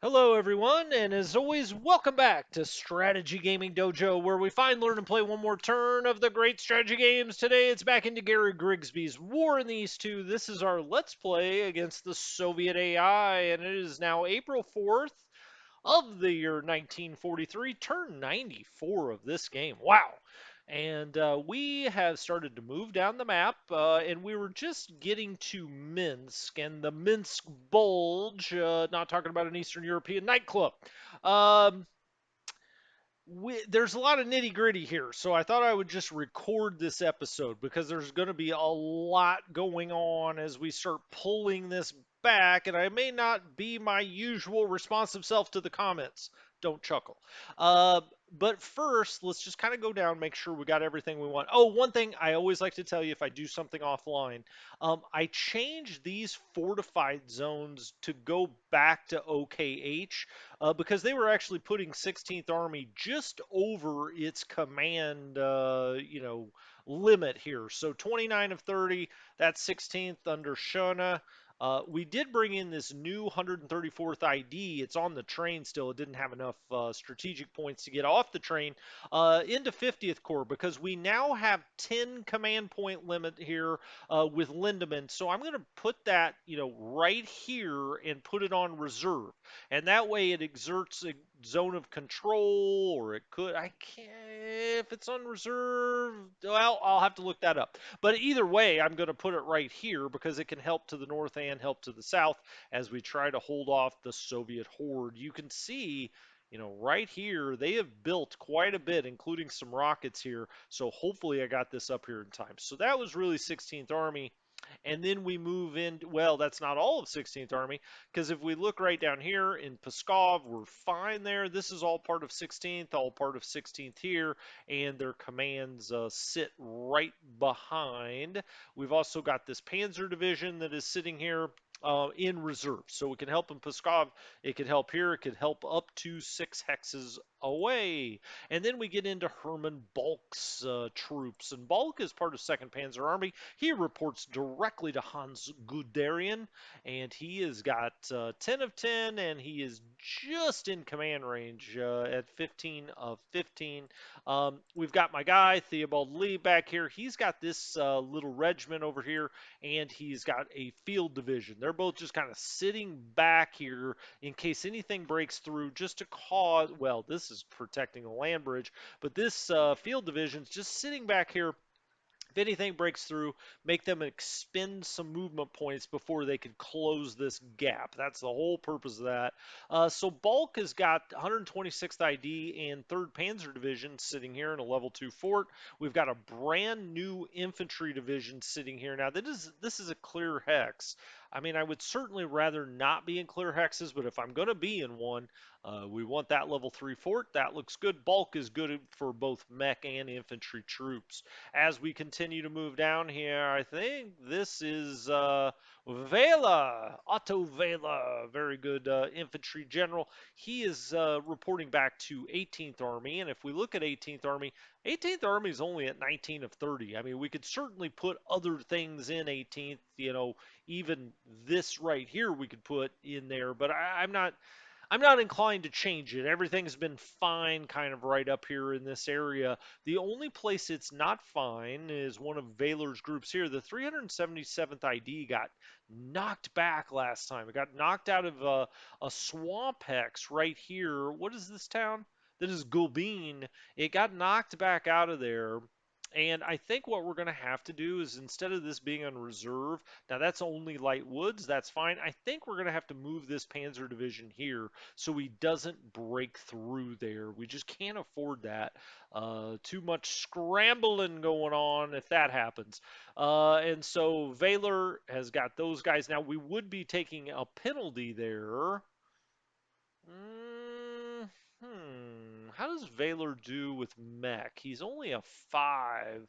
Hello, everyone, and as always, welcome back to Strategy Gaming Dojo, where we find, learn, and play one more turn of the great strategy games. Today, it's back into Gary Grigsby's War in the East 2. This is our Let's Play against the Soviet AI, and it is now April 4th of the year 1943, turn 94 of this game. Wow. And we have started to move down the map, and we were just getting to Minsk and the Minsk Bulge, not talking about an Eastern European nightclub. Um, there's a lot of nitty gritty here, so I thought I would just record this episode because there's going to be a lot going on as we start pulling this back, and I may not be my usual responsive self to the comments. Don't chuckle. Uh, but first, let's just kind of go down, make sure we got everything we want. Oh, one thing I always like to tell you if I do something offline, I changed these fortified zones to go back to OKH because they were actually putting 16th Army just over its command, limit here. So 29 of 30, that's 16th under Shona. We did bring in this new 134th ID. It's on the train still. It didn't have enough strategic points to get off the train into 50th Corps because we now have 10 command point limit here with Lindemann. So I'm going to put that, right here and put it on reserve. And that way it exerts a zone of control, or it could, I can't, if it's on reserve, well, I'll have to look that up. But either way, I'm going to put it right here because it can help to the north and help to the south as we try to hold off the Soviet horde. You can see, right here, they have built quite a bit, including some rockets here. So hopefully I got this up here in time. So that was really 16th Army. And then we move in, well, that's not all of 16th Army, because if we look right down here in Pskov, we're fine there. This is all part of 16th, all part of 16th here, and their commands sit right behind. We've also got this Panzer Division that is sitting here in reserve. So it can help in Pskov, it could help here, it could help up to 6 hexes away. And then we get into Hermann Balk's troops. And Balk is part of 2nd Panzer Army. He reports directly to Hans Guderian, and he has got 10 of 10, and he is just in command range at 15 of 15. We've got my guy, Theobald Lee, back here. He's got this little regiment over here, and he's got a field division. They're both just kind of sitting back here in case anything breaks through, just to cause, well, this is protecting the land bridge, but this field division's just sitting back here. If anything breaks through, make them expend some movement points before they could close this gap. That's the whole purpose of that. So Bulk has got 126th ID and 3rd Panzer Division sitting here in a level 2 fort. We've got a brand new infantry division sitting here. Now, this is a clear hex. I mean, I would certainly rather not be in clear hexes, but if I'm going to be in one, we want that level 3 fort. That looks good. Bulk is good for both mech and infantry troops. As we continue to move down here, I think this is Vela, Otto Vela, very good infantry general. He is reporting back to 18th Army, and if we look at 18th Army, 18th Army is only at 19 of 30. I mean, we could certainly put other things in 18th, even this right here we could put in there, but I'm not inclined to change it. Everything's been fine kind of right up here in this area. The only place it's not fine is one of Valor's groups here. The 377th ID got knocked back last time. It got knocked out of a swamp hex right here. What is this town? That is Gulbin. It got knocked back out of there. And I think what we're going to have to do is instead of this being on reserve, now that's only light woods, that's fine. I think we're going to have to move this Panzer Division here so he doesn't break through there. We just can't afford that. Too much scrambling going on if that happens. And so Valor has got those guys. Now we would be taking a penalty there. How does Valor do with mech? He's only a 5.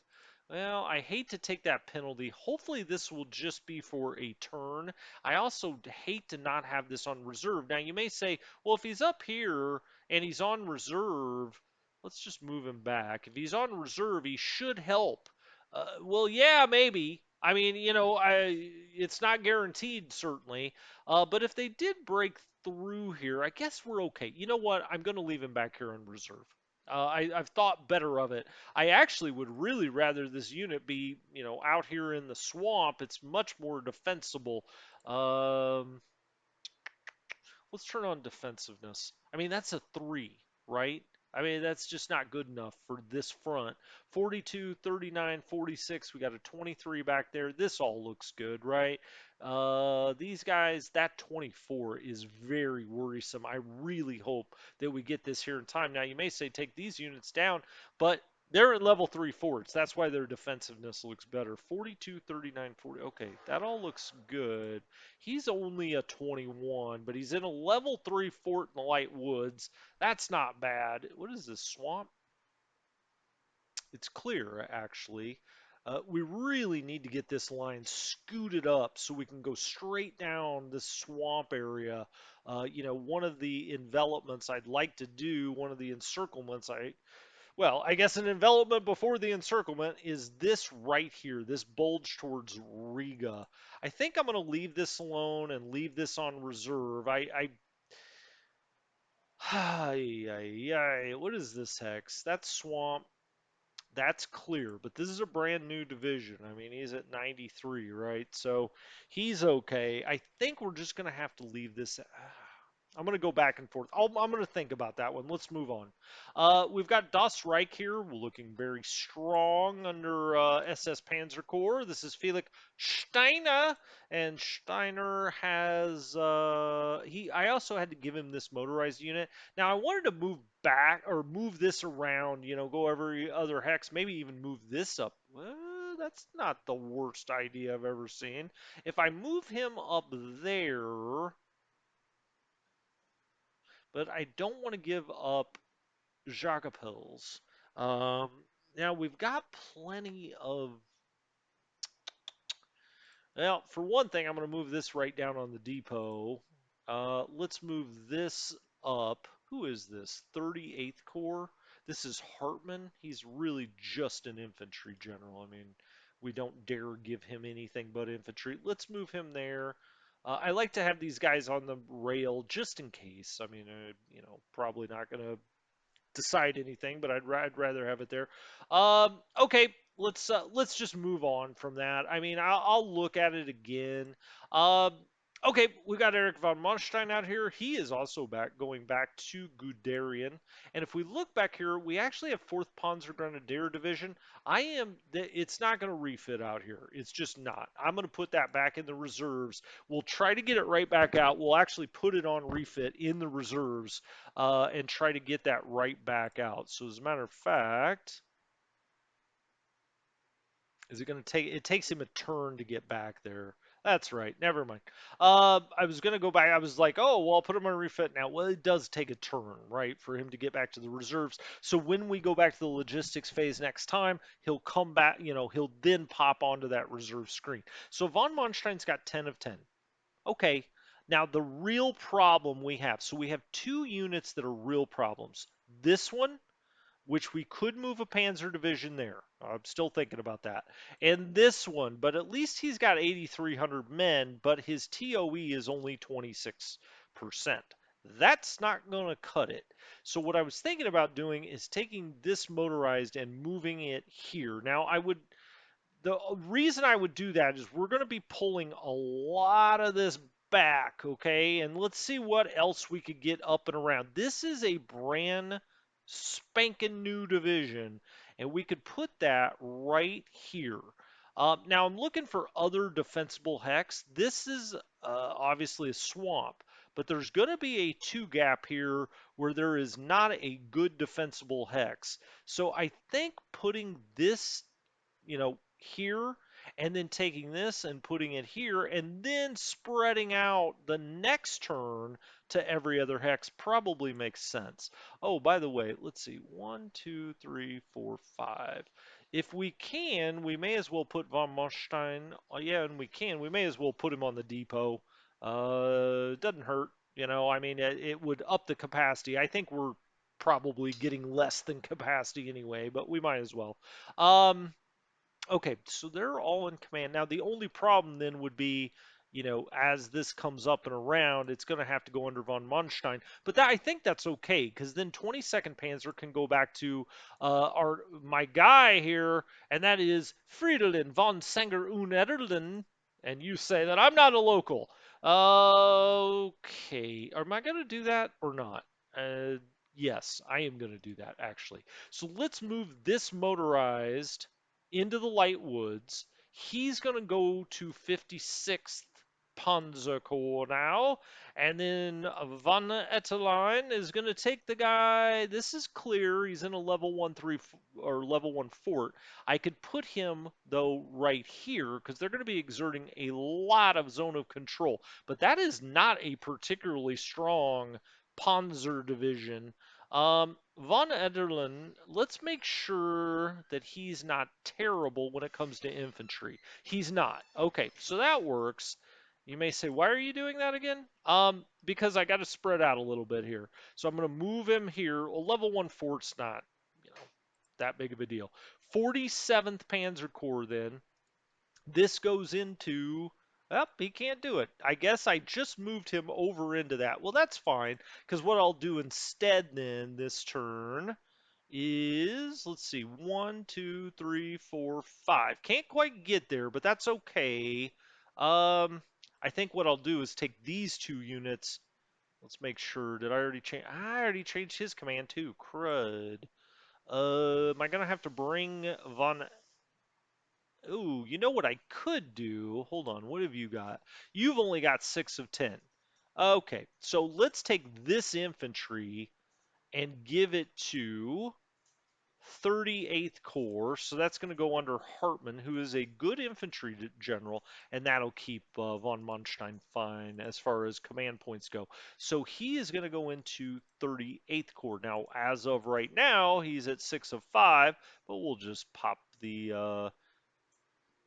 Well, I hate to take that penalty. Hopefully this will just be for a turn. I also hate to not have this on reserve. Now you may say, well, if he's up here and he's on reserve, let's just move him back. If he's on reserve, he should help. Well, yeah, maybe. I mean, it's not guaranteed certainly, but if they did break through here, I guess we're okay. You know what? I'm going to leave him back here on reserve. I've thought better of it. I actually would really rather this unit be, out here in the swamp. It's much more defensible. Um, let's turn on defensiveness. I mean, that's a 3, right? I mean, that's just not good enough for this front. 42, 39, 46. We got a 23 back there. This all looks good, right? These guys, that 24 is very worrisome. I really hope that we get this here in time. Now, you may say take these units down, but they're at level 3 forts. That's why their defensiveness looks better. 42, 39, 40. Okay, that all looks good. He's only a 21, but he's in a level 3 fort in the Light Woods. That's not bad. What is this, swamp? It's clear, actually. We really need to get this line scooted up so we can go straight down this swamp area. One of the envelopments I'd like to do, one of the encirclements well, I guess an envelopment before the encirclement is this right here, this bulge towards Riga. I think I'm going to leave this alone and leave this on reserve. What is this hex? That's swamp. That's clear, but this is a brand new division. I mean, he's at 93, right? So he's okay. I think we're just going to have to leave this. I'm going to go back and forth. I'm going to think about that one. Let's move on. We've got Das Reich here. We're looking very strong under SS Panzer Corps. This is Felix Steiner, and Steiner has I also had to give him this motorized unit. Now I wanted to move back or move this around. Go every other hex. Maybe even move this up. Well, that's not the worst idea I've ever seen. If I move him up there, but I don't want to give up Jagapils. Um, Now we've got plenty of. Well, for one thing, I'm going to move this right down on the depot. Let's move this up. Who is this? 38th Corps. This is Hartman. He's really just an infantry general. I mean, we don't dare give him anything but infantry. Let's move him there. I like to have these guys on the rail just in case. I mean, probably not going to decide anything, but I'd rather have it there. Okay, let's just move on from that. I mean, I'll look at it again. Um, okay, we got Eric von Monstein out here. He is also going back to Guderian. And if we look back here, we actually have 4th Panzer Grenadier Division. It's not going to refit out here. It's just not. I'm going to put that back in the reserves. We'll try to get it right back out. We'll actually put it on refit in the reserves and try to get that right back out. So as a matter of fact, is it going to take? It takes him a turn to get back there. That's right. Never mind. I was going to go back. I was like, oh, well, I'll put him on refit now. Well, it does take a turn, right, for him to get back to the reserves. So when we go back to the logistics phase next time, he'll come back. He'll then pop onto that reserve screen. So von Manstein's got 10 of 10. Okay. Now the real problem we have. So we have 2 units that are real problems. This one, which we could move a Panzer division there. I'm still thinking about that. And this one, but at least he's got 8,300 men, but his TOE is only 26%. That's not going to cut it. So what I was thinking about doing is taking this motorized and moving it here. Now the reason I would do that is we're going to be pulling a lot of this back, okay? And let's see what else we could get up and around. This is a brand spanking new division, and we could put that right here. Now I'm looking for other defensible hex. This is obviously a swamp, but there's going to be a 2 gap here where there is not a good defensible hex. So I think putting this here, and then taking this and putting it here, and then spreading out the next turn to every other hex probably makes sense. Oh, by the way, let's see. 1, 2, 3, 4, 5. If we can, we may as well put von Mostein. Oh, yeah, and we can. We may as well put him on the depot. It doesn't hurt. I mean, it would up the capacity. I think we're probably getting less than capacity anyway, but we might as well. Um, Okay, so they're all in command. Now, the only problem then would be, as this comes up and around, it's going to have to go under von Manstein. But I think that's okay because then 22nd Panzer can go back to our my guy here, and that is Fridolin von Sanger Unerlen. And you say that I'm not a local. Okay, am I going to do that or not? Uh, yes, I am going to do that actually. So let's move this motorized into the light woods. He's going to go to 56th Panzer Corps now. And then Van Etterline is going to take the guy. This is clear. He's in a level 1 3 or level 1 fort. I could put him, though, right here because they're going to be exerting a lot of zone of control. But that is not a particularly strong Panzer division. Von Ederlin, let's make sure that he's not terrible when it comes to infantry. He's not. Okay, so that works. You may say, why are you doing that again? Because I got to spread out a little bit here. So I'm going to move him here. A level 1 fort's not, that big of a deal. 47th Panzer Corps then. This goes into, oh, he can't do it. I guess I just moved him over into that. Well, that's fine, because what I'll do instead then this turn is, let's see, 1, 2, 3, 4, 5. Can't quite get there, but that's okay. I think what I'll do is take these 2 units. Let's make sure. Did I already change? I already changed his command too. Crud. Am I gonna have to bring von? Ooh, you know what I could do? Hold on, what have you got? You've only got 6 of 10. Okay, so let's take this infantry and give it to 38th Corps. So that's going to go under Hartmann, who is a good infantry general, and that'll keep von Manstein fine as far as command points go. So he is going to go into 38th Corps. Now, as of right now, he's at 6 of 5, but we'll just pop the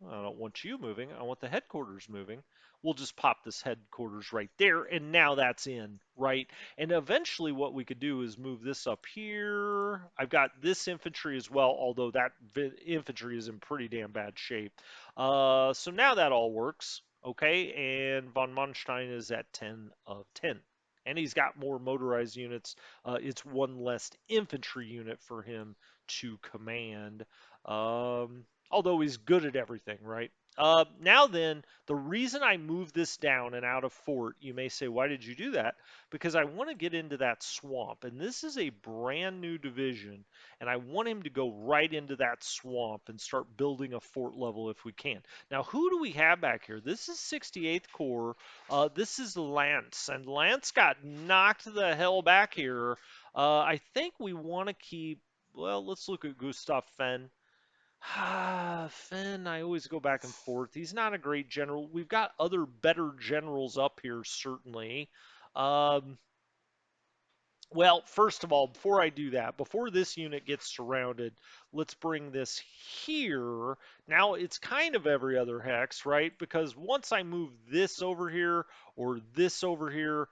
I don't want you moving. I want the headquarters moving. We'll just pop this headquarters right there, and now that's in, right? And eventually what we could do is move this up here. I've got this infantry as well, although that infantry is in pretty damn bad shape. So now that all works, okay? And von Manstein is at 10 of 10. And he's got more motorized units. It's one less infantry unit for him to command. Although he's good at everything, right? Now then, the reason I moved this down and out of fort, you may say, why did you do that? Because I want to get into that swamp, and this is a brand new division, and I want him to go right into that swamp and start building a fort level if we can. Now, who do we have back here? This is 68th Corps. This is Lance, and Lance got knocked the hell back here. I think we want to keep, well, let's look at Gustav Fenn. Finn, I always go back and forth. He's not a great general. We've got other better generals up here, certainly. Um, well, first of all, before I do that, before this unit gets surrounded, let's bring this here. Now, it's kind of every other hex, right? Because once I move this over here or this over here,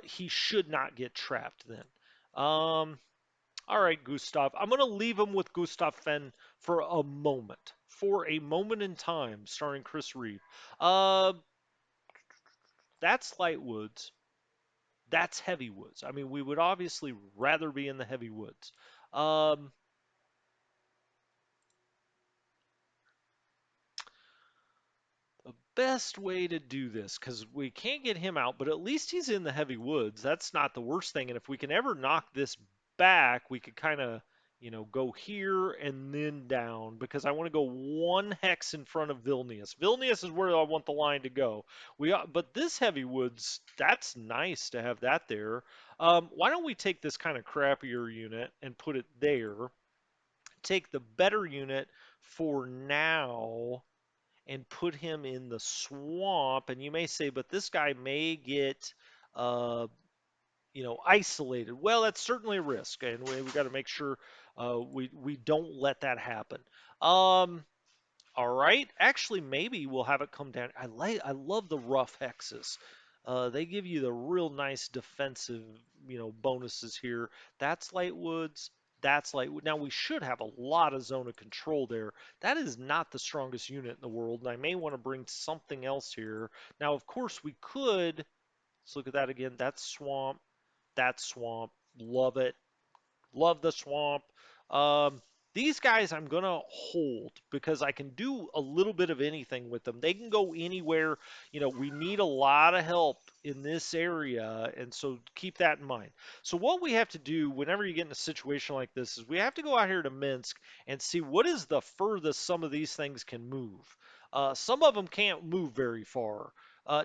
he should not get trapped then. All right, Gustav. I'm going to leave him with Gustav Fenn for a moment. For a moment in time, starring Chris Reeve. Uh, that's light woods. That's heavy woods. I mean, we would obviously rather be in the heavy woods. Um, the best way to do this, because we can't get him out, but at least he's in the heavy woods. That's not the worst thing. And if we can ever knock this back, we could kind of, go here and then down because I want to go one hex in front of Vilnius. Vilnius is where I want the line to go. But this heavy woods, that's nice to have that there. Why don't we take this kind of crappier unit and put it there? Take the better unit for now and put him in the swamp. And you may say, but this guy may get, uh, isolated. Well, that's certainly a risk, and we got to make sure we don't let that happen. All right, actually, maybe we'll have it come down. I love the rough hexes. They give you the real nice defensive, bonuses here. That's light woods. That's like, now we should have a lot of zone of control there. That is not the strongest unit in the world, and I may want to bring something else here. Now, of course, we could, let's look at that again. That's swamp. That's swamp. Love it. Love the swamp. Um, these guys I'm going to hold because I can do a little bit of anything with them. They can go anywhere. We need a lot of help in this area, and so keep that in mind. So what we have to do whenever you get in a situation like this is we have to go out here to Minsk and see what is the furthest some of these things can move. Some of them can't move very far.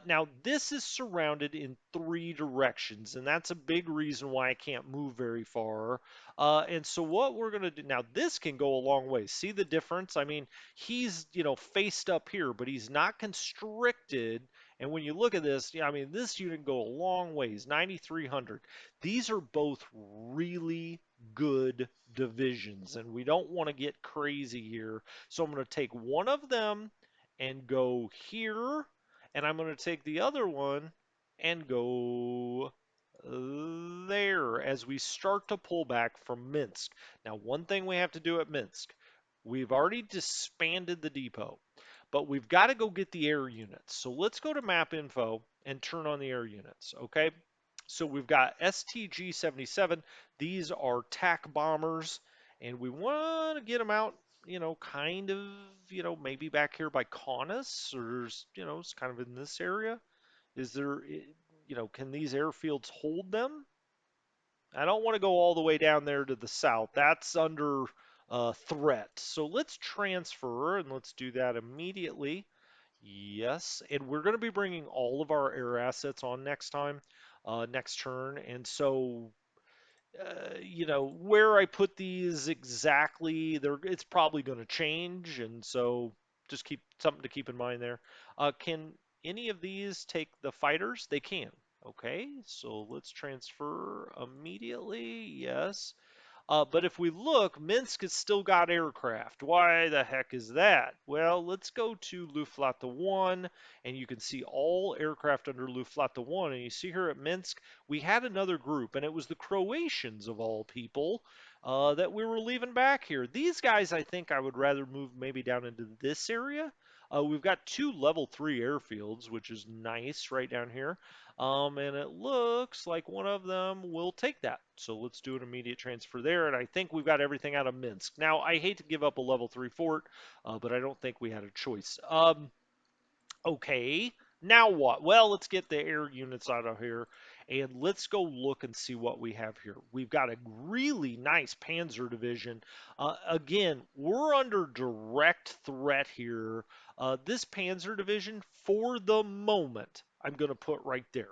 Now, this is surrounded in three directions, and that's a big reason why I can't move very far. And so what we're going to do now, this can go a long way. See the difference? I mean, he's, faced up here, but he's not constricted. And when you look at this, I mean, this unit can go a long ways, 9,300. These are both really good divisions, and we don't want to get crazy here. So I'm going to take one of them and go here, and I'm going to take the other one and go there as we start to pull back from Minsk. Now, one thing we have to do at Minsk, we've already disbanded the depot, but we've got to go get the air units. So let's go to map info and turn on the air units, okay? So we've got STG 77. These are TAC bombers, and we want to get them out, kind of, maybe back here by Kaunas, or, it's kind of in this area. Is there, can these airfields hold them? I don't want to go all the way down there to the south. That's under threat. So let's transfer, and let's do that immediately. Yes, and we're going to be bringing all of our air assets on next time, next turn. And so where I put these exactly, it's probably going to change, and so just keep something to keep in mind there. Can any of these take the fighters? They can. Okay, so let's transfer immediately. Yes. But if we look, Minsk has still got aircraft. Why the heck is that? Well, let's go to Luftwaffe 1, and you can see all aircraft under Luftwaffe 1. And you see here at Minsk, we had another group, and it was the Croatians, of all people, that we were leaving back here. These guys, I think I would rather move maybe down into this area. We've got two level 3 airfields, which is nice right down here. And it looks like one of them will take that. So let's do an immediate transfer there. And I think we've got everything out of Minsk. Now, I hate to give up a level 3 fort, but I don't think we had a choice. Okay, now what? Well, let's get the air units out of here and let's go look and see what we have here. We've got a really nice Panzer division. Again, we're under direct threat here. This Panzer division, for the moment, I'm going to put right there.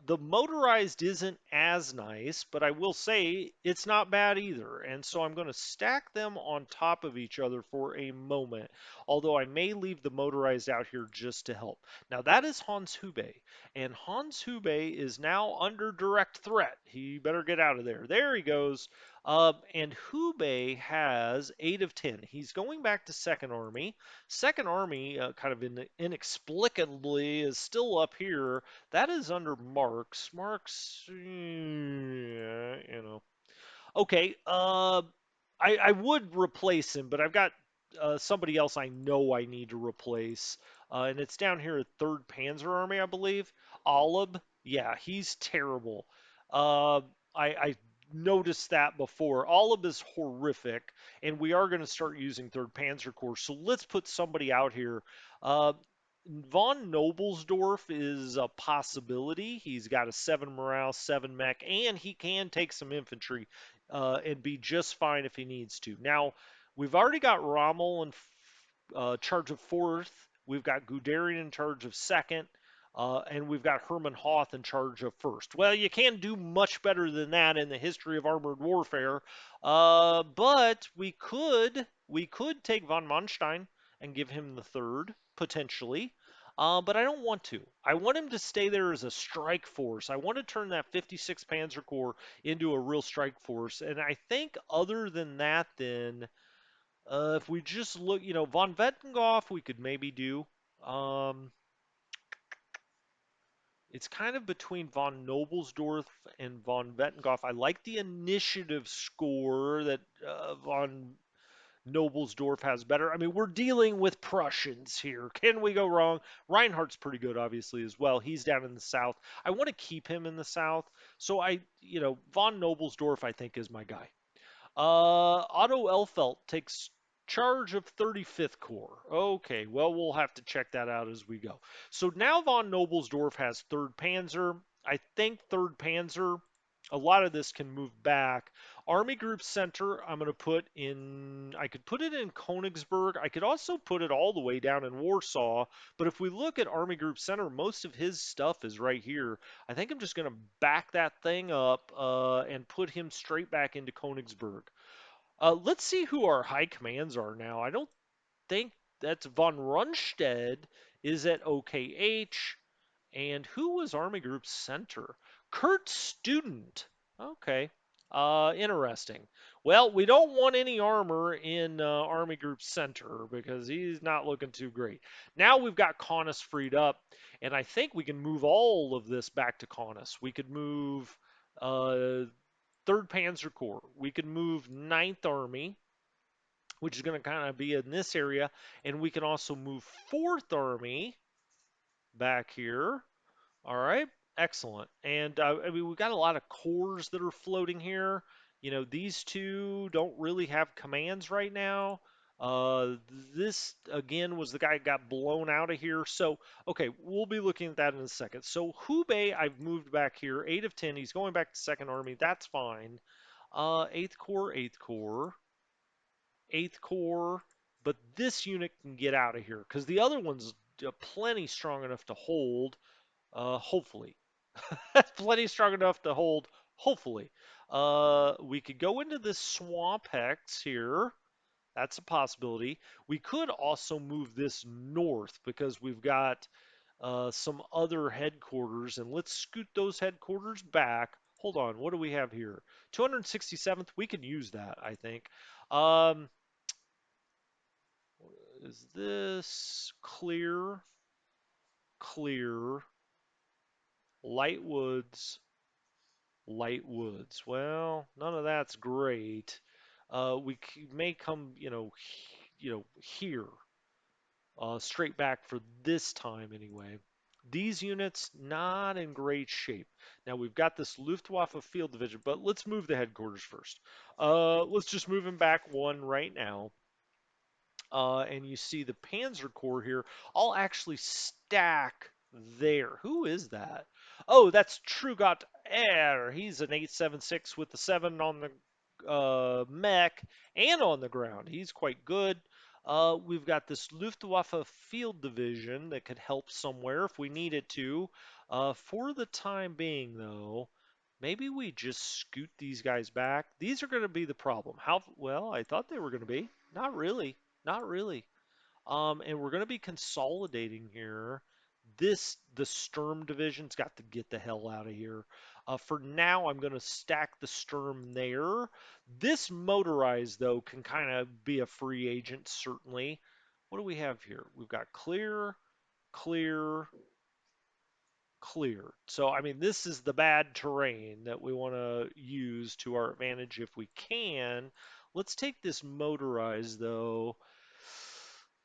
The motorized isn't as nice, but I will say it's not bad either. And so I'm going to stack them on top of each other for a moment, although I may leave the motorized out here just to help. Now that is Hans Hubei, and Hans Hubei is now under direct threat. He better get out of there. There he goes. And Hubei has 8 of 10. He's going back to Second Army. Second Army, kind of inexplicably, is still up here. That is under Marks. Marks, Okay, I would replace him, but I've got somebody else I know I need to replace, and it's down here at Third Panzer Army, I believe. Olib, yeah, he's terrible. Uh, I noticed that before. Olib is horrific, and we are going to start using Third Panzer Corps. So let's put somebody out here. Uh, Von Nobelsdorf is a possibility. He's got a 7 morale, 7 mech, and he can take some infantry and be just fine if he needs to. Now, we've already got Rommel in charge of 4th. We've got Guderian in charge of 2nd. And we've got Hermann Hoth in charge of 1st. Well, you can't do much better than that in the history of armored warfare. But we could take von Manstein and give him the 3rd, potentially. But I don't want to. I want him to stay there as a strike force. I want to turn that 56 Panzer Corps into a real strike force. And I think other than that, then, if we just look, von Wettenghoff, we could maybe do. Um, It's kind of between von Nobelsdorf and von Wettenghoff. I like the initiative score that von Nobelsdorf has better. I mean, we're dealing with Prussians here. Can we go wrong? Reinhardt's pretty good, obviously, as well. He's down in the south. I want to keep him in the south. So von Nobelsdorf, I think, is my guy. Otto Elfelt takes charge of 35th Corps. Okay, well, we'll have to check that out as we go. So now von Nobelsdorf has 3rd Panzer. I think 3rd Panzer, a lot of this can move back. Army Group Center, I'm going to put in, I could put it in Königsberg. I could also put it all the way down in Warsaw. But if we look at Army Group Center, most of his stuff is right here. I think I'm just going to back that thing up and put him straight back into Königsberg. Let's see who our high commands are now. I don't think that's von Rundstedt is at OKH. And who was Army Group Center? Kurt Student. Okay. Interesting. Well, we don't want any armor in Army Group Center because he's not looking too great. Now we've got Kaunas freed up, and I think we can move all of this back to Kaunas. We could move 3rd Panzer Corps. We could move 9th Army, which is going to kind of be in this area, and we can also move 4th Army back here. All right, excellent. And I mean, we've got a lot of cores that are floating here. These two don't really have commands right now. Uh, this again was the guy that got blown out of here. So, okay, we'll be looking at that in a second. So, Hubei, I've moved back here, 8 of 10. He's going back to 2nd Army. That's fine. 8th Corps, 8th Corps, 8th Corps. But this unit can get out of here because the other one's plenty strong enough to hold. Hopefully. Plenty strong enough to hold, hopefully. We could go into this swamp hex here. That's a possibility. We could also move this north because we've got some other headquarters, and let's scoot those headquarters back. Hold on, what do we have here? 267th, we can use that, I think. Um, is this clear? Clear. Light woods. Light woods. Well, none of that's great. We may come, here, straight back for this time anyway. These units not in great shape. Now we've got this Luftwaffe field division, but let's move the headquarters first. Let's just move them back one right now. And you see the Panzer Corps here. I'll actually stack there. Who is that? Oh, that's Trugot Air. He's an 876 with the 7 on the mech and on the ground. He's quite good. We've got this Luftwaffe field division that could help somewhere if we need it to. For the time being, though, maybe we just scoot these guys back. These are going to be the problem. How well? I thought they were going to be. Not really. Not really. And we're going to be consolidating here. The Sturm division's got to get the hell out of here. For now, I'm going to stack the Sturm there. This motorized, though, can kind of be a free agent, certainly. What do we have here? We've got clear, clear, clear. So, I mean, this is the bad terrain that we want to use to our advantage if we can. Let's take this motorized, though.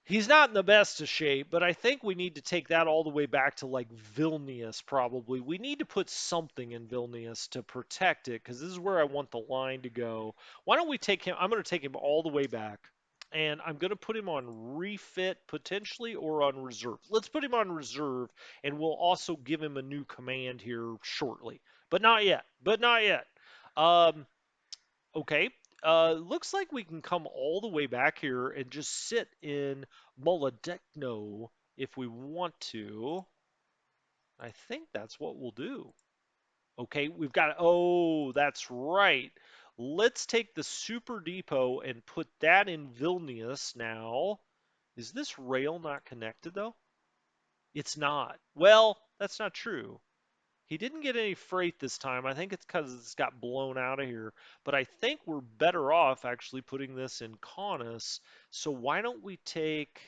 He's not in the best of shape, but I think we need to take that all the way back to like Vilnius, probably. We need to put something in Vilnius to protect it because this is where I want the line to go. Why don't we take him? I'm going to take him all the way back. And I'm going to put him on refit potentially or on reserve. Let's put him on reserve, and we'll also give him a new command here shortly. But not yet. But not yet. Um, Okay. Looks like we can come all the way back here and just sit in Molodechno if we want to. I think that's what we'll do. Okay, we've got, oh, that's right. Let's take the Super Depot and put that in Vilnius now. Is this rail not connected though? It's not. Well, that's not true. He didn't get any freight this time. I think it's because it's got blown out of here. But I think we're better off actually putting this in Kaunas. So why don't we take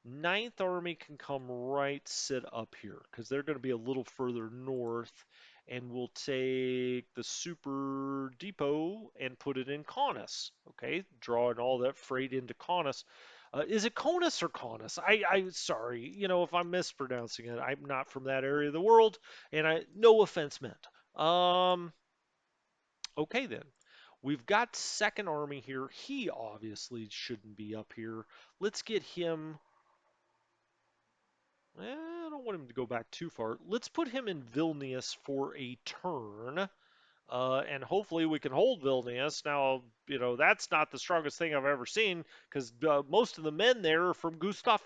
Ninth Army can come right sit up here because they're going to be a little further north, and we'll take the super depot and put it in Conus. Okay, drawing all that freight into Conus. Is it Conus or Conus? I sorry, if I'm mispronouncing it. I'm not from that area of the world, and no offense meant. Um, okay then. We've got Second Army here. He obviously shouldn't be up here. Let's get him. I don't want him to go back too far. Let's put him in Vilnius for a turn. And hopefully we can hold Vilnius. Now, that's not the strongest thing I've ever seen because most of the men there are from Gustav.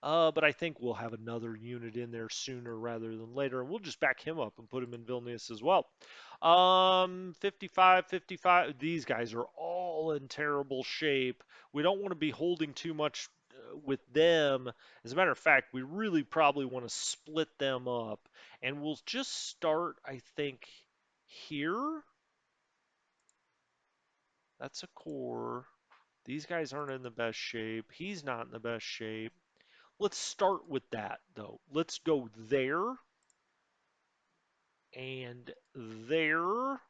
But I think we'll have another unit in there sooner rather than later, and we'll just back him up and put him in Vilnius as well. 55, 55. These guys are all in terrible shape. We don't want to be holding too much with them. As a matter of fact, we really probably want to split them up, and we'll just start, I think, here. That's a core. These guys aren't in the best shape. He's not in the best shape. Let's start with that, though. Let's go there and there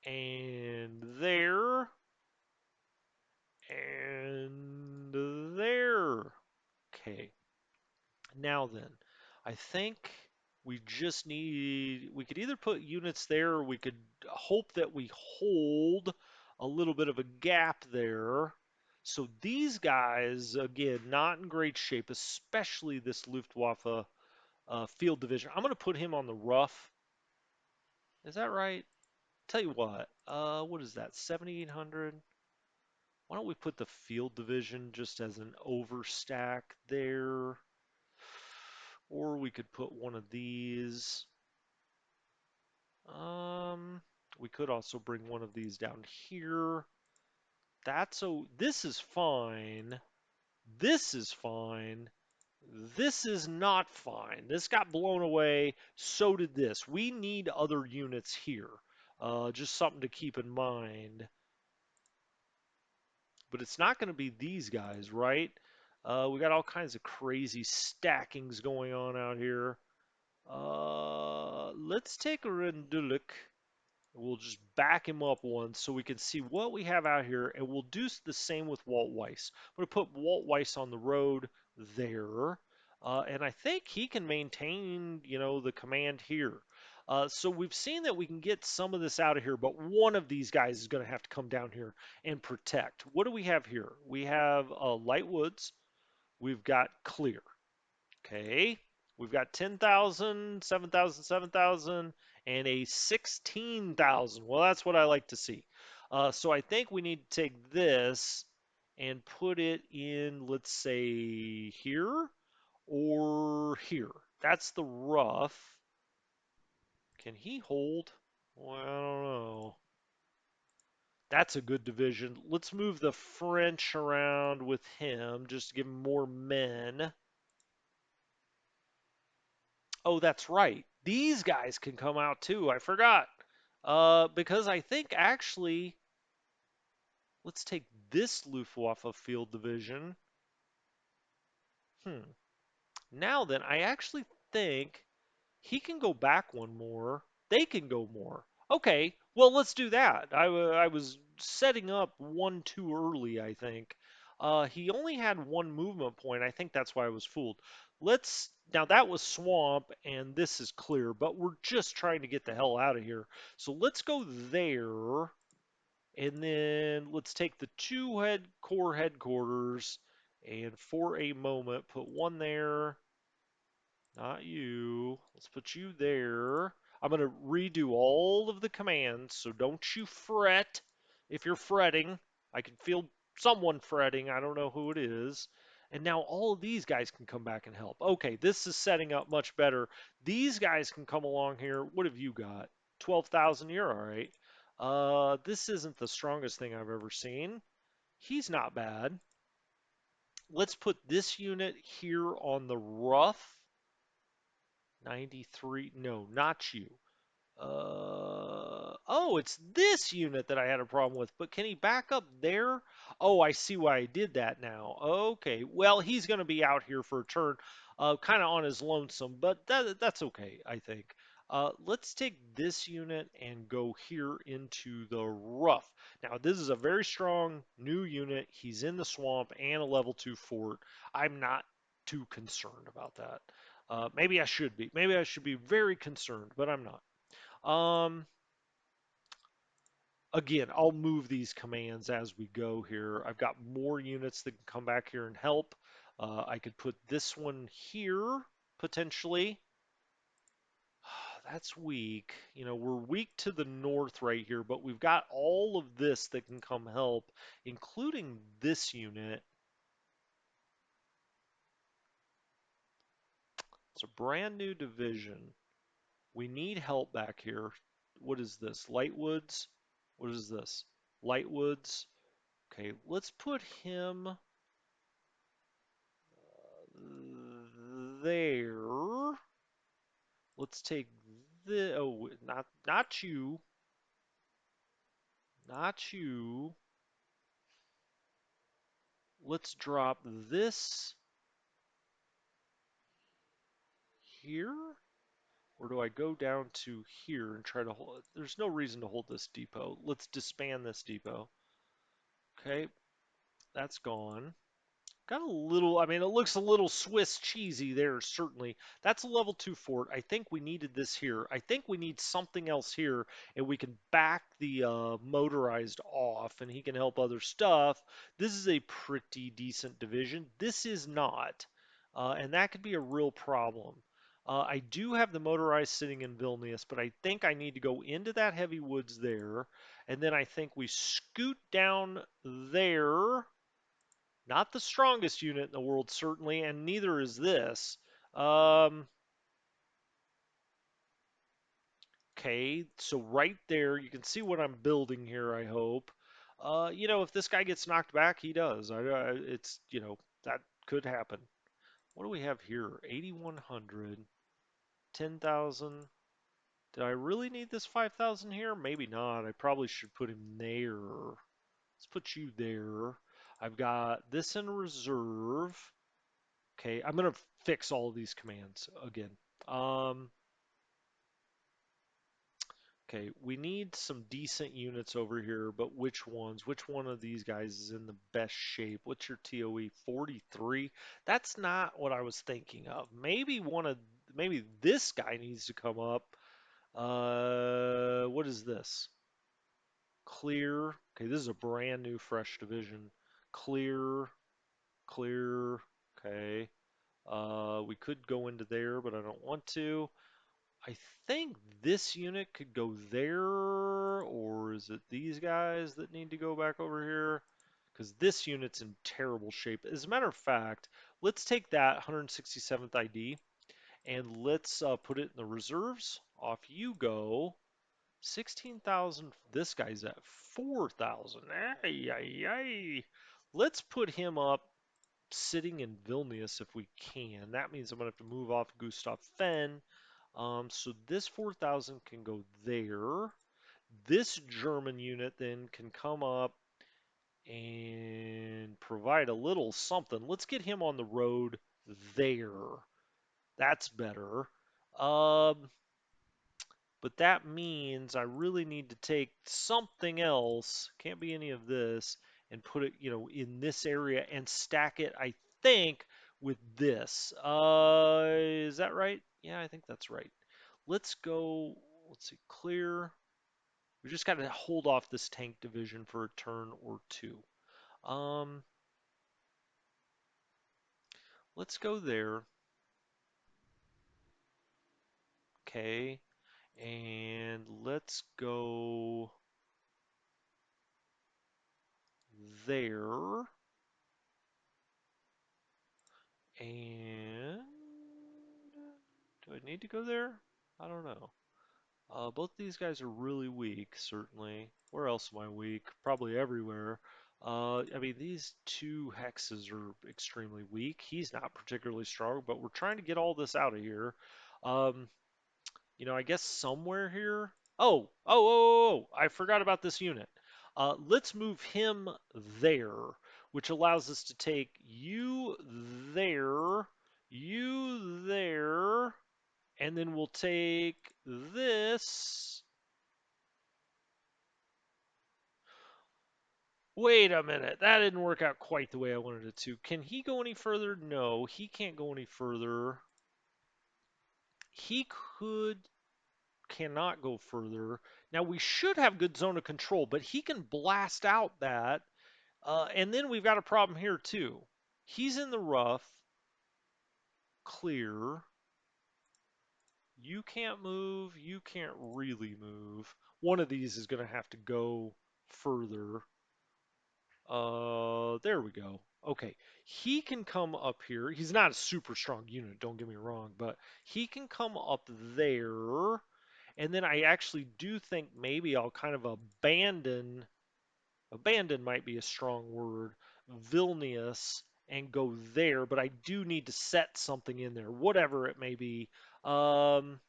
and there and there. Okay. Now then, I think we could either put units there or we could hope that we hold a little bit of a gap there. So these guys, again, not in great shape, especially this Luftwaffe field division. I'm going to put him on the rough. Is that right? Tell you what is that? 7,800? Why don't we put the field division just as an overstack there? Or we could put one of these. Um, we could also bring one of these down here. This is fine. This is fine. This is not fine. This got blown away. So did this. We need other units here. Just something to keep in mind. But it's not going to be these guys, right? We got all kinds of crazy stackings going on out here. Let's take a Rendulic. We'll just back him up once so we can see what we have out here, and we'll do the same with Walt Weiss. I'm going to put Walt Weiss on the road there, and I think he can maintain, the command here. So we've seen that we can get some of this out of here, but one of these guys is going to have to come down here and protect. What do we have here? We have Light Woods. We've got Clear. Okay. We've got 10,000, 7,000, 7,000, and a 16,000. Well, that's what I like to see. So I think we need to take this and put it in, let's say, here or here. That's the rough. Can he hold? Well, I don't know. That's a good division. Let's move the French around with him just to give him more men. Oh, that's right. These guys can come out too. I forgot. Because I think actually, let's take this Luftwaffe field division. Hmm. Now then, I actually think he can go back one more. They can go more. Okay, well, let's do that. I was setting up one too early, I think. He only had one movement point. I think that's why I was fooled. Now that was swamp and this is clear, but we're just trying to get the hell out of here. So let's go there, and then let's take the two core headquarters, and for a moment, put one there. Not you. Let's put you there. I'm going to redo all of the commands, so don't you fret if you're fretting. I can feel someone fretting. I don't know who it is. And now all of these guys can come back and help. Okay, this is setting up much better. These guys can come along here. What have you got? 12,000. You're all right. This isn't the strongest thing I've ever seen. He's not bad. Let's put this unit here on the rough. 93. No, not you. Oh, it's this unit that I had a problem with, but can he back up there? Oh, I see why I did that now. Okay, well, he's going to be out here for a turn, kind of on his lonesome, but that's okay, I think. Let's take this unit and go here into the rough. Now, this is a very strong new unit. He's in the swamp and a level 2 fort. I'm not too concerned about that. Maybe I should be. Maybe I should be very concerned, but I'm not. Um, again, I'll move these commands as we go here. I've got more units that can come back here and help. I could put this one here, potentially. That's weak. You know, we're weak to the north right here, but we've got all of this that can come help, including this unit. It's a brand new division. We need help back here. What is this? Lightwoods? What is this? Lightwoods. Okay, let's put him there. Let's take the oh not you, not you. Let's drop this here. Or do I go down to here and try to hold? There's no reason to hold this depot. Let's disband this depot. Okay, that's gone. Got a little, I mean, it looks a little Swiss cheesy there, certainly. That's a level 2 fort. I think we needed this here. I think we need something else here, and we can back the motorized off, and he can help other stuff. This is a pretty decent division. This is not, and that could be a real problem. I do have the motorized sitting in Vilnius, but I think I need to go into that heavy woods there, and then I think we scoot down there. Not the strongest unit in the world, certainly, and neither is this. Um, okay, so right there, you can see what I'm building here, I hope. You know, if this guy gets knocked back, he does. It's, you know, that could happen. What do we have here? 8,100, 10,000. Did I really need this 5,000 here? Maybe not. I probably should put him there. Let's put you there. I've got this in reserve. Okay, I'm gonna fix all of these commands again. Um, okay, we need some decent units over here, but which ones? Which one of these guys is in the best shape? What's your TOE? 43? That's not what I was thinking of. Maybe this guy needs to come up. What is this? Clear. Okay, this is a brand new fresh division. Clear, clear. Okay. We could go into there, but I don't want to. I think this unit could go there, or is it these guys that need to go back over here? Because this unit's in terrible shape. As a matter of fact, let's take that 167th ID and let's put it in the reserves. Off you go. 16,000. This guy's at 4,000. Ay, ay, ay. Let's put him up sitting in Vilnius if we can. That means I'm going to have to move off Gustav Fenn. So this 4,000 can go there. This German unit then can come up and provide a little something. Let's get him on the road there. That's better. Um, but that means I really need to take something else, can't be any of this, and put it, you know, in this area and stack it, I think, with this. Is that right? Yeah, I think that's right. Let's go, let's see, clear. We just got to hold off this tank division for a turn or two. Um, let's go there. Okay. And let's go there. And do I need to go there? I don't know. Both these guys are really weak, certainly. Where else am I weak? Probably everywhere. I mean, these two hexes are extremely weak. He's not particularly strong, but we're trying to get all this out of here. Um, I guess somewhere here. Oh, I forgot about this unit. Let's move him there, which allows us to take you there, and then we'll take this. Wait a minute, that didn't work out quite the way I wanted it to. Can he go any further? No, he can't go any further. He cannot go further. Now we should have good zone of control, but he can blast out that. And then we've got a problem here too. He's in the rough. Clear. You can't move. You can't really move. One of these is going to have to go further. There we go. Okay, he can come up here. He's not a super strong unit, don't get me wrong, but he can come up there. And then I actually do think maybe I'll kind of abandon might be a strong word, Vilnius, and go there, but I do need to set something in there, whatever it may be. Um,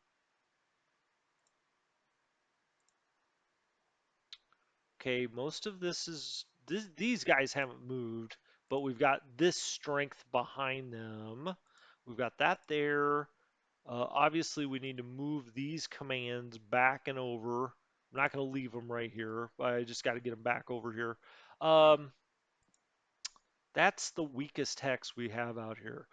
okay, most of these guys haven't moved, but we've got this strength behind them. We've got that there. Obviously, we need to move these commands back and over. I'm not going to leave them right here. I just got to get them back over here. Um, that's the weakest hex we have out here.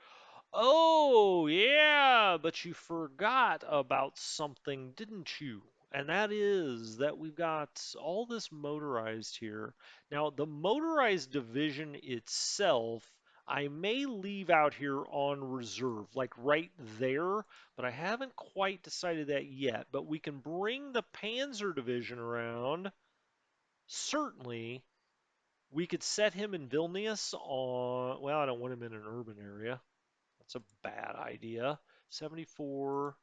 Oh, yeah, but you forgot about something, didn't you? And that is that we've got all this motorized here. Now, the motorized division itself, I may leave out here on reserve, like right there, but I haven't quite decided that yet. But we can bring the Panzer division around, certainly. We could set him in Vilnius on, well, I don't want him in an urban area. That's a bad idea. 74.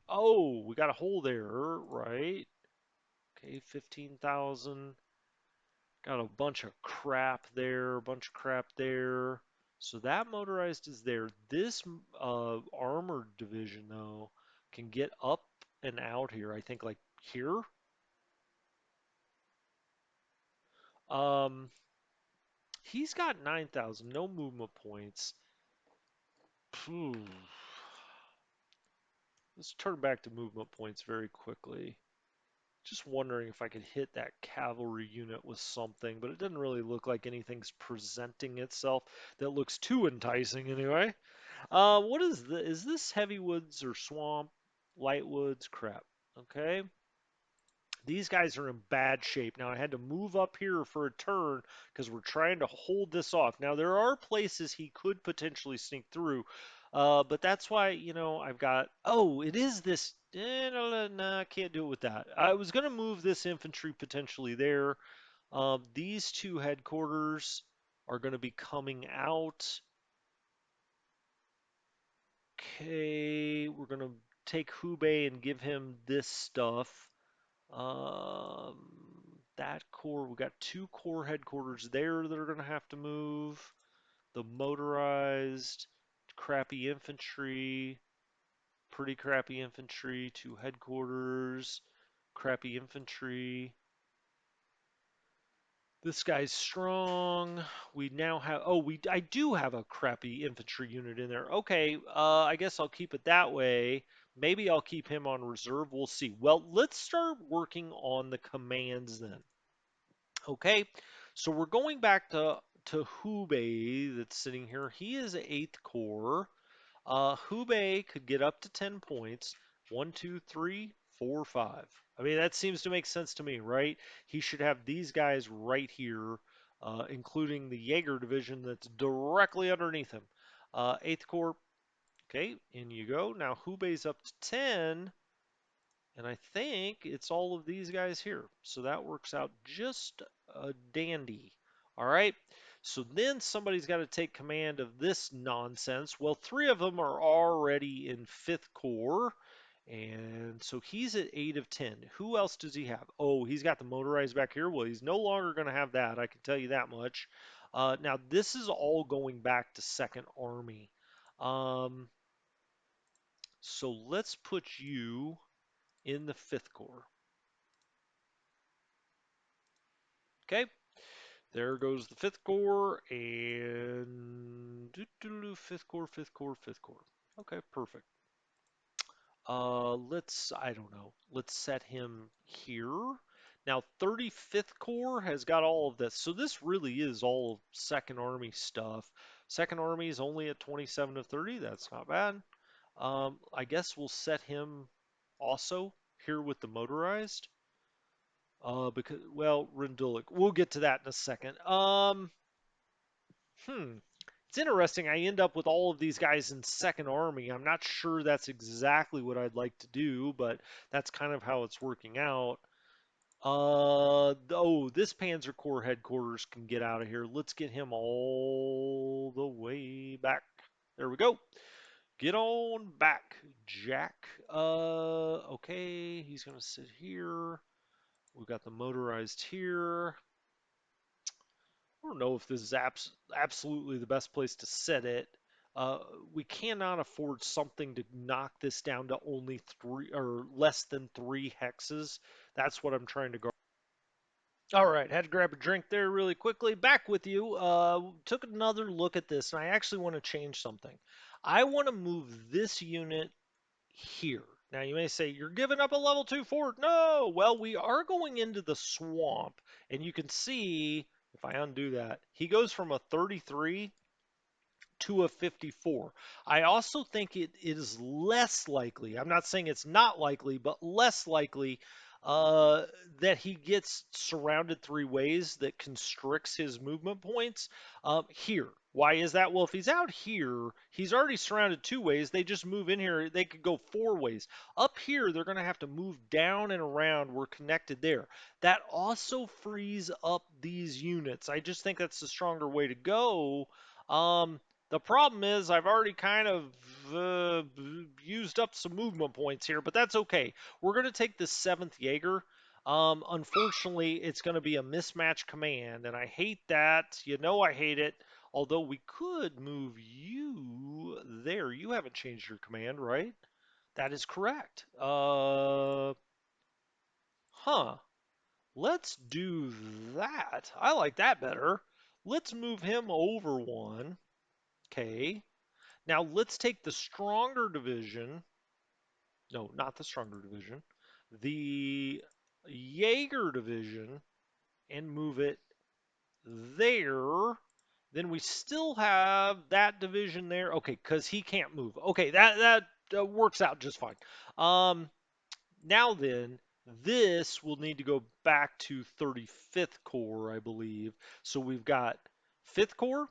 Oh, we got a hole there, right? Okay, 15,000. Got a bunch of crap there, a bunch of crap there. So that motorized is there. This armored division, though, can get up and out here. I think like here. Um, he's got 9,000, no movement points. Phew. Let's turn back to movement points very quickly. Just wondering if I could hit that cavalry unit with something, but it doesn't really look like anything's presenting itself that looks too enticing anyway. What is this? Is this heavy woods or swamp? Light woods? Crap. Okay. These guys are in bad shape. Now I had to move up here for a turn because we're trying to hold this off. Now there are places he could potentially sneak through, but that's why, I've got, oh, it is this, no, I can't do it with that. I was going to move this infantry potentially there. These two headquarters are going to be coming out. Okay, we're going to take Hubei and give him this stuff. That core, we got two core headquarters there that are going to have to move. The motorized, crappy infantry, pretty crappy infantry, two headquarters, crappy infantry. This guy's strong. We now have, oh, I do have a crappy infantry unit in there. Okay, I guess I'll keep it that way. Maybe I'll keep him on reserve. We'll see. Well, let's start working on the commands then. Okay, so we're going back to Hubei that's sitting here. He is 8th Corps. Hubei could get up to 10 points. 1, 2, 3, 4, 5. I mean, that seems to make sense to me, right? He should have these guys right here, including the Jaeger division that's directly underneath him. 8th Corps, okay, in you go. Now Hubei's up to 10. And I think it's all of these guys here. So that works out just a dandy. All right. So then somebody's got to take command of this nonsense. Well, three of them are already in 5th Corps. And so he's at 8 of 10. Who else does he have? Oh, he's got the motorized back here. Well, he's no longer going to have that. I can tell you that much. Now, this is all going back to 2nd Army. Um, So let's put you in the 5th Corps. Okay, there goes the 5th Corps and 5th Corps, 5th Corps, 5th Corps. Okay, perfect. I don't know, let's set him here. Now, 35th Corps has got all of this. So this really is all of Second Army stuff. Second Army is only at 27 to 30. That's not bad. I guess we'll set him also here with the motorized. Because, well, Rendulic. We'll get to that in a second. It's interesting. I end up with all of these guys in Second Army. I'm not sure that's exactly what I'd like to do, but that's kind of how it's working out. Oh, this Panzer Corps headquarters can get out of here. Let's get him all the way back. There we go. Get on back, Jack. Okay, he's gonna sit here. We've got the motorized here. I don't know if this is absolutely the best place to set it. Uh, we cannot afford something to knock this down to only 3 or less than 3 hexes. That's what I'm trying to guard. All right, had to grab a drink there really quickly. Back with you. Took another look at this, and I actually want to change something. I want to move this unit here. Now you may say you're giving up a level 2 fort. No, well we are going into the swamp, and you can see if I undo that, he goes from a 33 to a 54. I also think it is less likely, I'm not saying it's not likely, but less likely uh, that he gets surrounded 3 ways that constricts his movement points here. Why is that? Well, if he's out here, he's already surrounded 2 ways. They just move in here. They could go 4 ways. Up here, they're going to have to move down and around. We're connected there. That also frees up these units. I just think that's the stronger way to go. Um, the problem is I've already kind of used up some movement points here, but that's okay. We're going to take the 7th Jaeger. Unfortunately, it's going to be a mismatch command, and I hate that. You know I hate it. Although we could move you there. You haven't changed your command, right? That is correct. Huh. Let's do that. I like that better. Let's move him over 1. Okay. Now let's take the stronger division. No, not the stronger division. The Jaeger division and move it there. Then we still have that division there. Okay, because he can't move. Okay, that works out just fine. Now then, this will need to go back to 35th Corps, I believe. So we've got 5th Corps,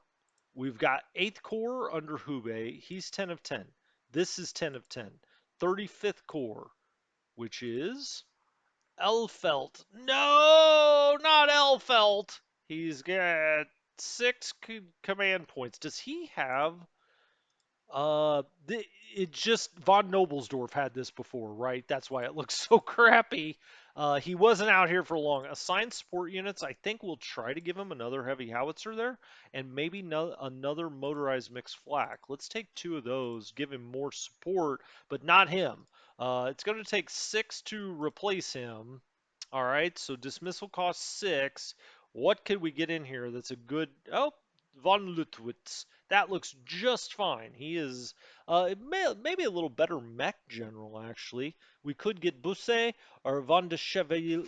we've got 8th Corps under Hubei. He's 10 of 10. This is 10 of 10. 35th Corps, which is Elfelt. No, not Elfelt. He's got 6 command points. Does he have it just von Nobelsdorf had this before, right? That's why it looks so crappy. He wasn't out here for long. Assigned support units, I think we'll try to give him another heavy howitzer there, and maybe another motorized mixed flak. Let's take 2 of those, give him more support, but not him. It's going to take 6 to replace him. All right, so dismissal costs 6. What could we get in here that's a good? Oh, von Lutwitz. That looks just fine. He is maybe a little better mech general, actually. We could get Busset or Von de Chevalier.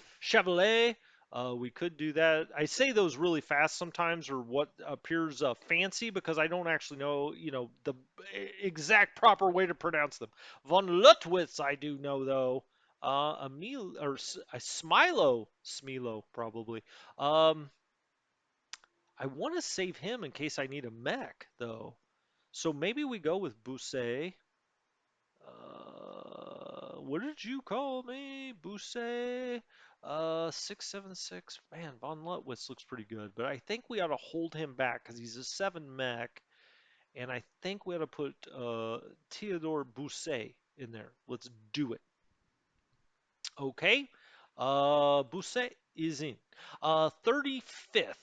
We could do that. I say those really fast sometimes, or what appears fancy, because I don't actually know, the exact proper way to pronounce them. Von Lutwitz, I do know though. Emil or Smilo probably. Um, I want to save him in case I need a mech, though. So maybe we go with Bousset. What did you call me? Bousset? 676. Man, Von Lutwitz looks pretty good, but I think we ought to hold him back because he's a 7 mech, and I think we ought to put Theodore Bousset in there. Let's do it. Okay. Bousset is in. 35th.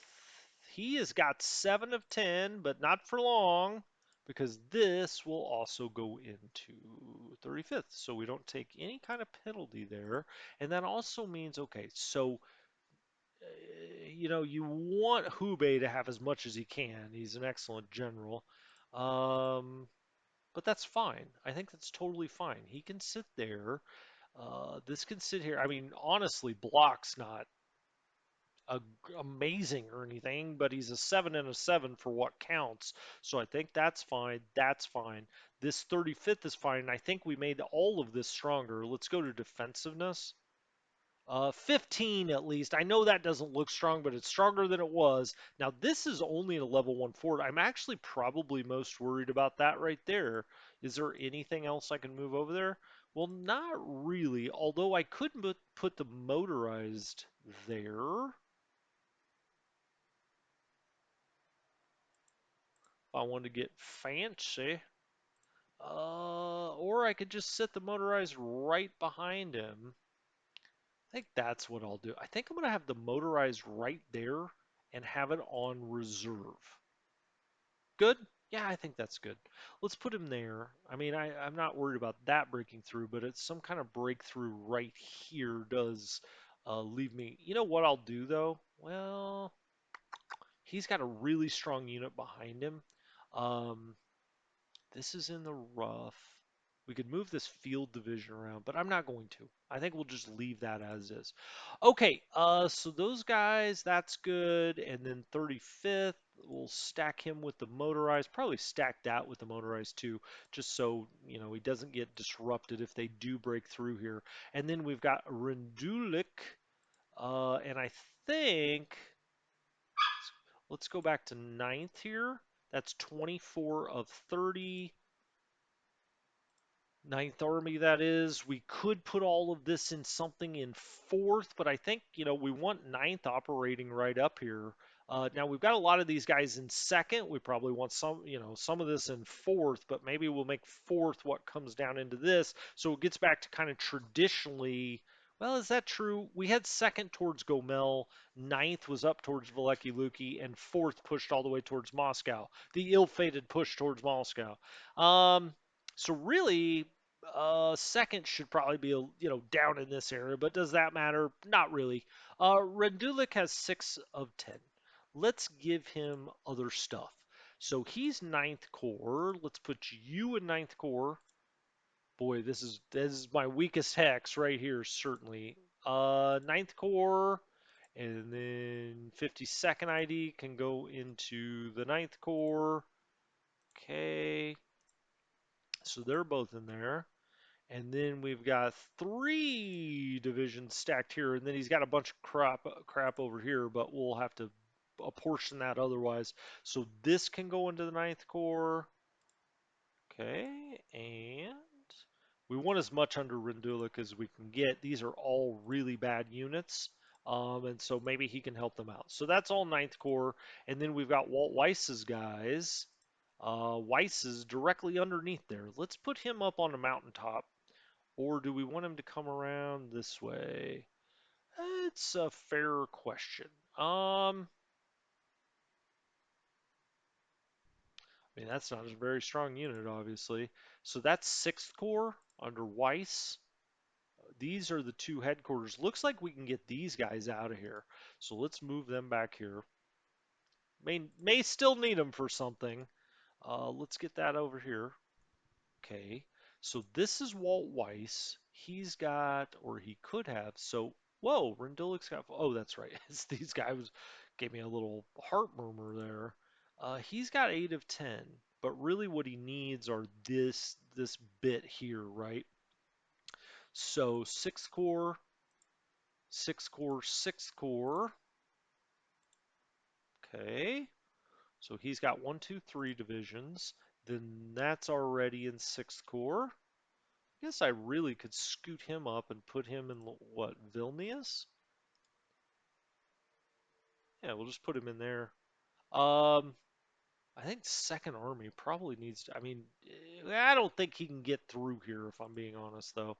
He has got 7 of 10, but not for long. because this will also go into 35th. So we don't take any kind of penalty there. And that also means, okay, so, you want Hubei to have as much as he can. He's an excellent general. Um, but that's fine. I think that's totally fine. He can sit there. This can sit here. I mean, honestly, block's not a, amazing or anything, but he's a 7 and a 7 for what counts. So I think that's fine. That's fine. This 35th is fine. I think we made all of this stronger. Let's go to defensiveness. 15 at least. I know that doesn't look strong, but it's stronger than it was. Now, this is only a level 1 fort. I'm actually probably most worried about that right there. Is there anything else I can move over there? Well, not really, although I could put the motorized there. If I wanted to get fancy. Or I could just set the motorized right behind him. I think that's what I'll do. I think I'm going to have the motorized right there and have it on reserve. Good? Yeah, I think that's good. Let's put him there. I mean, I'm not worried about that breaking through, but it's some kind of breakthrough right here does leave me. You know what I'll do though? Well, he's got a really strong unit behind him. Um, This is in the rough. We could move this field division around, but I'm not going to. I think we'll just leave that as is. Okay, so those guys, that's good. And then 35th, we'll stack him with the motorized. Probably stack that with the motorized too, just so, he doesn't get disrupted if they do break through here. And then we've got Rendulik, and I think, let's go back to ninth here. That's 24 of 30. Ninth Army, that is. We could put all of this in something in fourth, but I think, we want ninth operating right up here. Now we've got a lot of these guys in second. We probably want some of this in fourth, but maybe we'll make fourth what comes down into this. So it gets back to kind of traditionally. Well, is that true? We had second towards Gomel, ninth was up towards Veliky Luki, and fourth pushed all the way towards Moscow. The ill-fated push towards Moscow. So really, second should probably be down in this area, but does that matter? Not really. Rendulik has 6 of 10. Let's give him other stuff. So he's ninth core. Let's put you in ninth core. Boy, this is my weakest hex right here, certainly. Ninth core, and then 52nd ID can go into the ninth core. Okay, so they're both in there. And then we've got 3 divisions stacked here, and then he's got a bunch of crap over here, but we'll have to apportion that otherwise. So this can go into the ninth core. Okay, and we want as much under Rendulic as we can get. These are all really bad units. And so maybe he can help them out. So that's all ninth core. And then we've got Walt Weiss's guys. Weiss is directly underneath there. Let's put him up on a mountaintop. Or do we want him to come around this way? It's a fair question. I mean, that's not a very strong unit, obviously. So that's 6th Corps under Weiss. These are the 2 headquarters. Looks like we can get these guys out of here. So let's move them back here. May still need them for something. Let's get that over here. Okay, so this is Walt Weiss. He's got, or he could have, so, whoa, Rendulik's got, oh, that's right. It's these guys gave me a little heart murmur there. He's got 8 of 10, but really what he needs are this bit here, right? So 6th Corps, 6th Corps, 6th Corps. Okay, so he's got 1, 2, 3 divisions. Then that's already in 6th Corps. I guess I really could scoot him up and put him in what, Vilnius? Yeah, we'll just put him in there. Um, I think Second Army probably needs to. I mean, I don't think he can get through here if I'm being honest, though.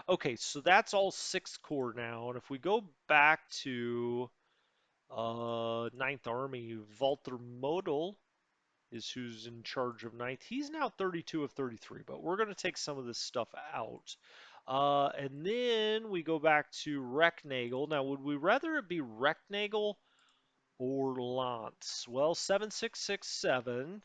Okay, so that's all 6th Corps now, and if we go back to Ninth Army, Walter Model. is who's in charge of ninth. He's now 32 of 33, but we're going to take some of this stuff out. And then we go back to Recknagel. Now, would we rather it be Recknagel or Lance? Well, 7667.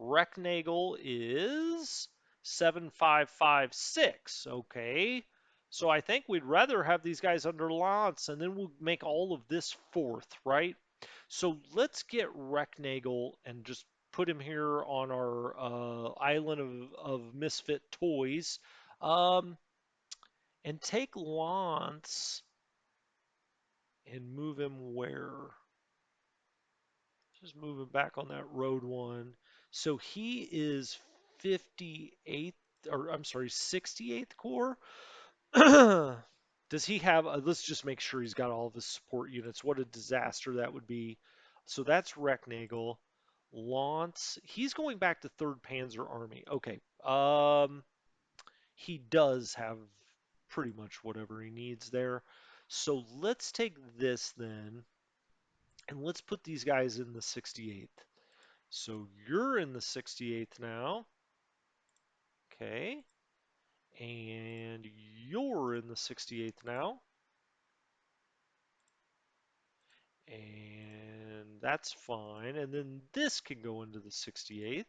Recknagel is 7556. Okay. So I think we'd rather have these guys under Lance, and then we'll make all of this fourth, right? So let's get Recknagel and just put him here on our island of misfit toys. Um, and take Lance and move him where? Just move him back on that road one. So he is 58th, or I'm sorry, 68th Corps. Does he have, let's just make sure he's got all of his support units. What a disaster that would be. So that's Recknagel. Lance, he's going back to 3rd Panzer Army. Okay. He does have pretty much whatever he needs there. So let's take this then, and let's put these guys in the 68th. So you're in the 68th now. Okay. And you're in the 68th now. And that's fine. And then this can go into the 68th.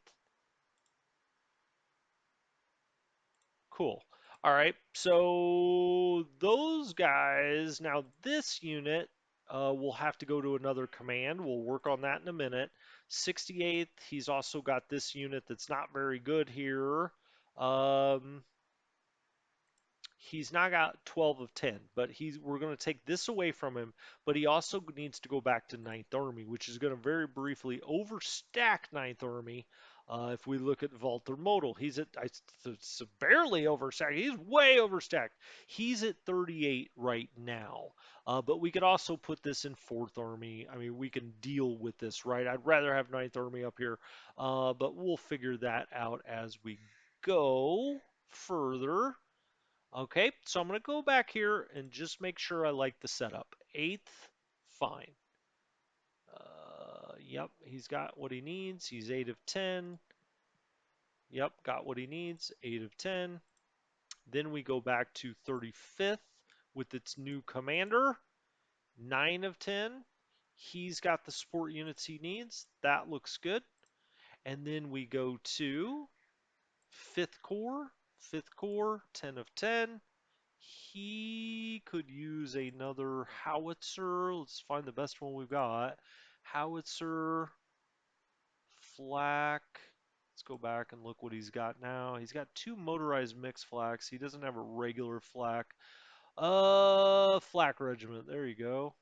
Cool. All right. So those guys, now this unit will have to go to another command. We'll work on that in a minute. 68th, he's also got this unit that's not very good here. Um, He's now got 12 of 10, but we're going to take this away from him, but he also needs to go back to Ninth Army, which is going to very briefly overstack Ninth Army. If we look at Walter Model, he's at severely overstacked. He's way overstacked. He's at 38 right now, but we could also put this in Fourth Army. I mean, we can deal with this, right? I'd rather have Ninth Army up here, but we'll figure that out as we go further. Okay, so I'm going to go back here and just make sure I like the setup. 8th, fine. Yep, he's got what he needs. He's 8 of 10. Yep, got what he needs. 8 of 10. Then we go back to 35th with its new commander. 9 of 10. He's got the support units he needs. That looks good. And then we go to 5th Corps. 5th Corps, 10 of 10. He could use another howitzer. Let's find the best one we've got. Howitzer, flak. Let's go back and look what he's got now. He's got 2 motorized mixed flaks. He doesn't have a regular flak. Flak regiment. There you go.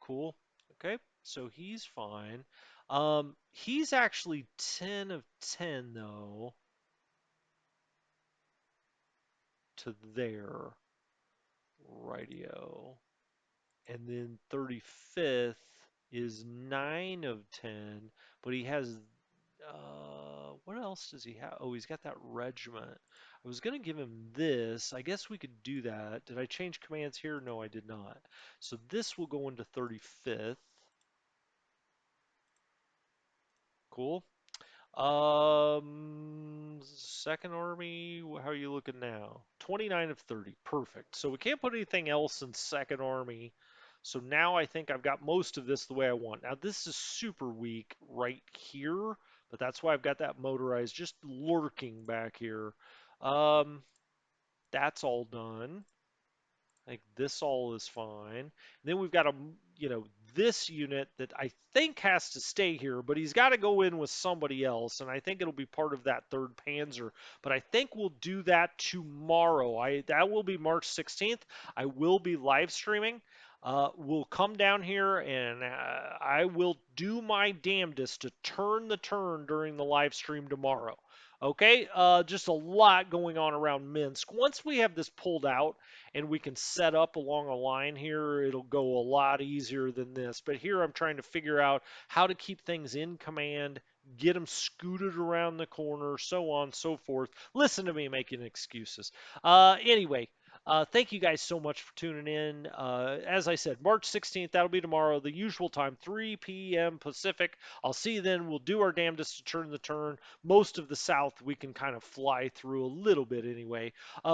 Cool. Okay, so he's fine. He's actually 10 of 10 though to there. Radio. And then 35th is 9 of 10, but he has, what else does he have? Oh, he's got that regiment. I was going to give him this. I guess we could do that. Did I change commands here? No, I did not. So this will go into 35th. Cool. Second Army, how are you looking now? 29 of 30. Perfect. So we can't put anything else in Second Army. So now I think I've got most of this the way I want. Now this is super weak right here, but that's why I've got that motorized just lurking back here. Um, that's all done. Like this all is fine. And then we've got this unit that I think has to stay here, but he's got to go in with somebody else, and I think it'll be part of that 3rd Panzer. But I think we'll do that tomorrow. That will be March 16th. I will be live streaming. We'll come down here and I will do my damnedest to turn the turn during the live stream tomorrow. Okay, just a lot going on around Minsk. Once we have this pulled out, and we can set up along a line here, it'll go a lot easier than this. But here I'm trying to figure out how to keep things in command, get them scooted around the corner, so on and so forth. Listen to me making excuses. Anyway, Thank you guys so much for tuning in. As I said, March 16th, that'll be tomorrow, the usual time, 3 p.m. Pacific. I'll see you then. We'll do our damnedest to turn the turn. Most of the South we can kind of fly through a little bit anyway.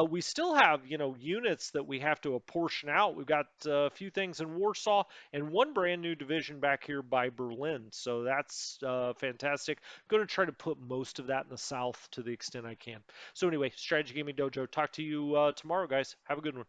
We still have, units that we have to apportion out. We've got a few things in Warsaw and one brand new division back here by Berlin. So that's fantastic. Going to try to put most of that in the South to the extent I can. So anyway, Strategy Gaming Dojo. Talk to you tomorrow, guys. Have a good one.